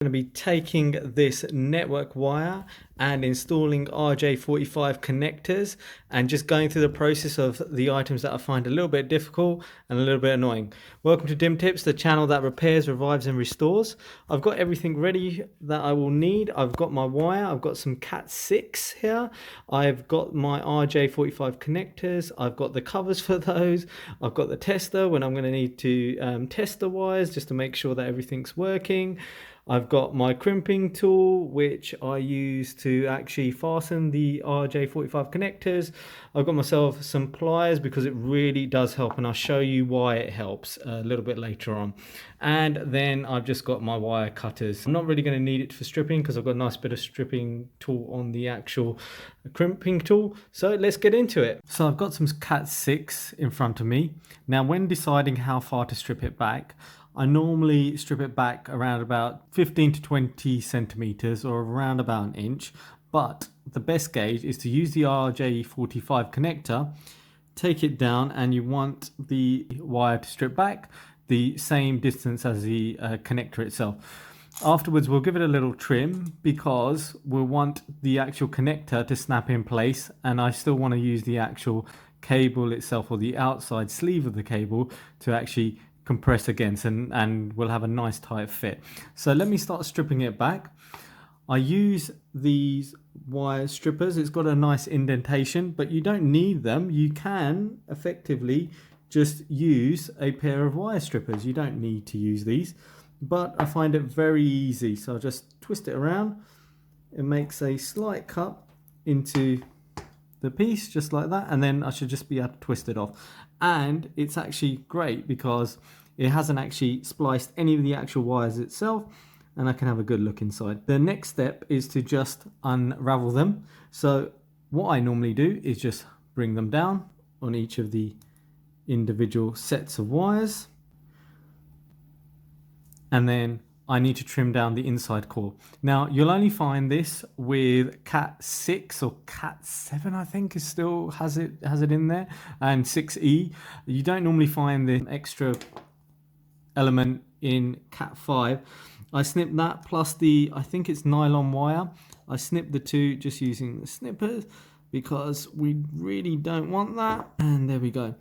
Going to be taking this network wire and installing RJ45 connectors and just going through the process of the items that I find a little bit difficult and a little bit annoying. Welcome to Dim Tips, the channel that repairs, revives and restores. I've got everything ready that I will need. I've got my wire, I've got some Cat 6 here, I've got my RJ45 connectors, I've got the covers for those, I've got the tester when I'm going to need to test the wires just to make sure that everything's working. I've got my crimping tool, which I use to actually fasten the RJ45 connectors. I've got myself some pliers because it really does help, and I'll show you why it helps a little bit later on. And then I've just got my wire cutters. I'm not really going to need it for stripping because I've got a nice bit of stripping tool on the actual crimping tool. So let's get into it. So I've got some Cat 6 in front of me. Now, when deciding how far to strip it back, I normally strip it back around about 15 to 20 centimeters or around about an inch, but the best gauge is to use the RJ45 connector, take it down, and you want the wire to strip back the same distance as the connector itself. Afterwards, we'll give it a little trim because we'll want the actual connector to snap in place, and I still want to use the actual cable itself or the outside sleeve of the cable to actually compress against, and we'll have a nice tight fit. So let me start stripping it back. I use these wire strippers. It's got a nice indentation, but you don't need them. You can effectively just use a pair of wire strippers. You don't need to use these, but I find it very easy. So I'll just twist it around. It makes a slight cut into the piece just like that, and then I should just be able to twist it off. And it's actually great because it hasn't actually spliced any of the actual wires itself, and I can have a good look inside. The next step is to just unravel them. So what I normally do is just bring them down on each of the individual sets of wires, and then I need to trim down the inside core. Now, you'll only find this with Cat 6 or Cat 7, I think, is still has it in there, and 6E. You don't normally find the extra element in Cat 5. I snipped that plus the, I think it's nylon wire. I snipped the two just using the snippers because we really don't want that. And there we go.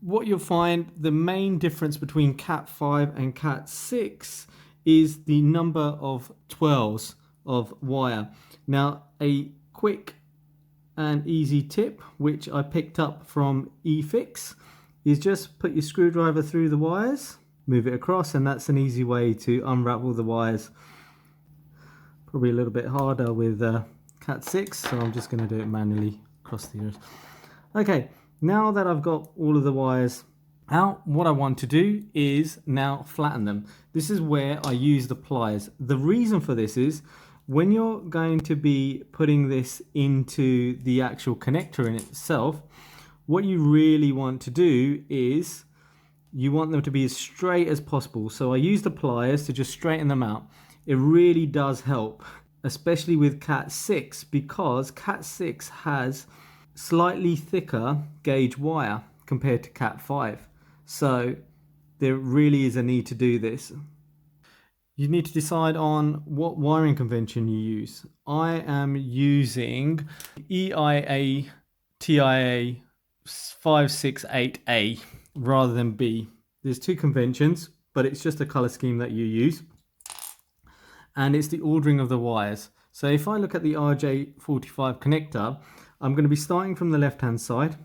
What you'll find, the main difference between Cat 5 and Cat 6 is the number of twirls of wire. Now, a quick and easy tip, which I picked up from eFix, is just put your screwdriver through the wires, move it across, and that's an easy way to unravel the wires. Probably a little bit harder with Cat 6, so I'm just going to do it manually across the ears. Okay. Now that I've got all of the wires out, what I want to do is now flatten them. This is where I use the pliers. The reason for this is when you're going to be putting this into the actual connector in itself, what you really want to do is you want them to be as straight as possible. So I use the pliers to just straighten them out. It really does help, especially with Cat 6, because Cat 6 has slightly thicker gauge wire compared to Cat 5. So there really is a need to do this. You need to decide on what wiring convention you use. I am using EIA TIA 568A rather than B. There's two conventions, but it's just a color scheme that you use. And it's the ordering of the wires. So if I look at the RJ45 connector, I'm going to be starting from the left hand side.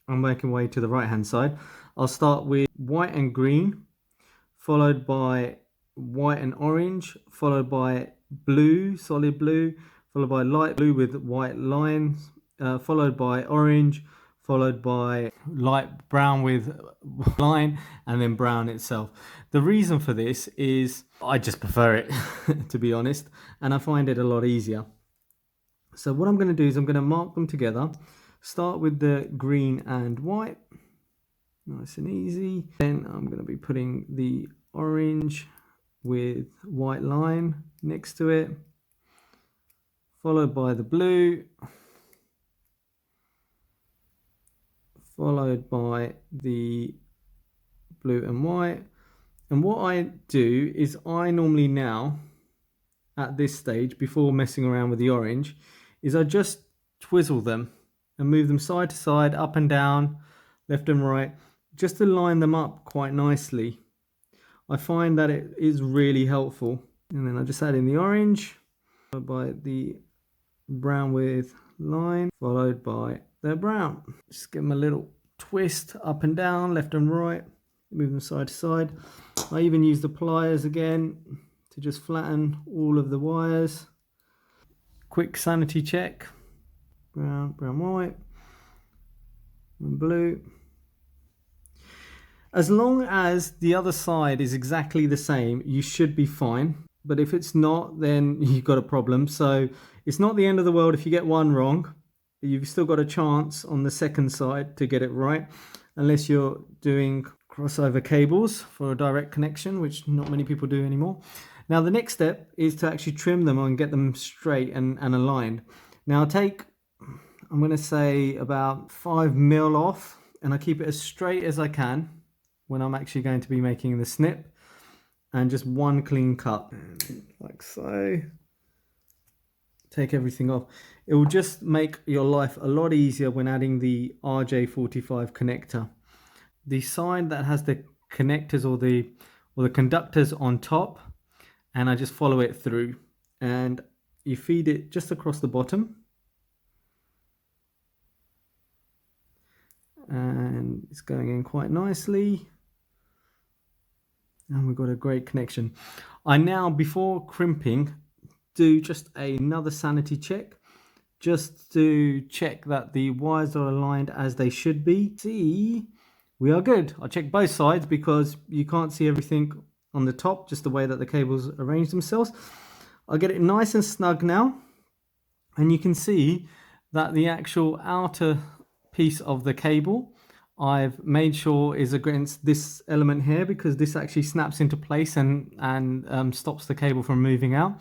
I'm making way to the right hand side. I'll start with white and green, followed by white and orange, followed by blue, solid blue, followed by light blue with white lines, followed by orange, followed by light brown with line, and then brown itself. The reason for this is I just prefer it, to be honest, and I find it a lot easier. So what I'm going to do is I'm going to mark them together. Start with the green and white. Nice and easy. Then I'm going to be putting the orange with white line next to it. Followed by the blue. Followed by the blue and white. And what I do is I normally now, at this stage, before messing around with the orange, is I just twizzle them and move them side to side, up and down, left and right, just to line them up quite nicely. I find that it is really helpful. And then I just add in the orange, followed by the brown with line, followed by the brown. Just give them a little twist up and down, left and right, move them side to side. I even use the pliers again to just flatten all of the wires. Quick sanity check. Brown, brown, white, and blue. As long as the other side is exactly the same, you should be fine. But if it's not, then you've got a problem. So it's not the end of the world if you get one wrong. You've still got a chance on the second side to get it right, unless you're doing crossover cables for a direct connection, which not many people do anymore. Now the next step is to actually trim them and get them straight and aligned. Now take, I'm going to say about 5mm off, and I keep it as straight as I can when I'm actually going to be making the snip, and just one clean cut like so. Take everything off. It will just make your life a lot easier when adding the RJ45 connector. The side that has the connectors or the conductors on top, and I just follow it through, and you feed it just across the bottom, and it's going in quite nicely, and we've got a great connection. I now, before crimping, do just another sanity check, just to check that the wires are aligned as they should be. See, we are good. I check both sides because you can't see everything on the top, just the way that the cables arrange themselves. I'll get it nice and snug now, and you can see that the actual outer piece of the cable I've made sure is against this element here, because this actually snaps into place and stops the cable from moving out.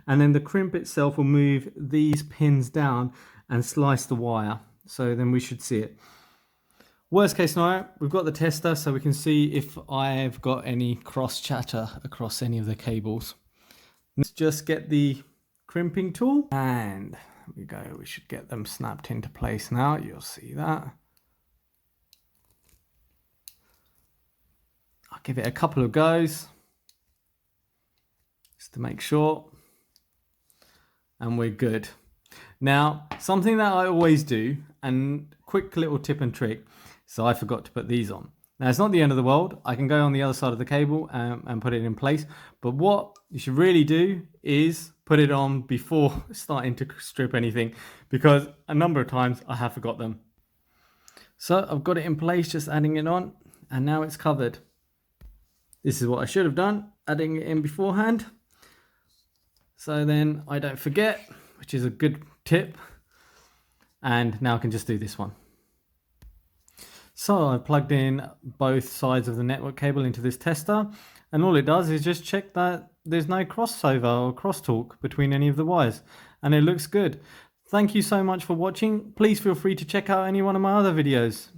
And then the crimp itself will move these pins down and slice the wire. So then we should see it. Worst case scenario, we've got the tester so we can see if I've got any cross chatter across any of the cables. Let's just get the crimping tool, and there we go. We should get them snapped into place now. You'll see that. I'll give it a couple of goes just to make sure, and we're good. Now, something that I always do, and quick little tip and trick, so I forgot to put these on. Now, it's not the end of the world. I can go on the other side of the cable and put it in place. But what you should really do is put it on before starting to strip anything, because a number of times I have forgot them. So I've got it in place, just adding it on, and now it's covered. This is what I should have done, adding it in beforehand, so then I don't forget, which is a good tip. And now I can just do this one. So I've plugged in both sides of the network cable into this tester, and all it does is just check that there's no crossover or crosstalk between any of the wires, and it looks good. Thank you so much for watching. Please feel free to check out any one of my other videos.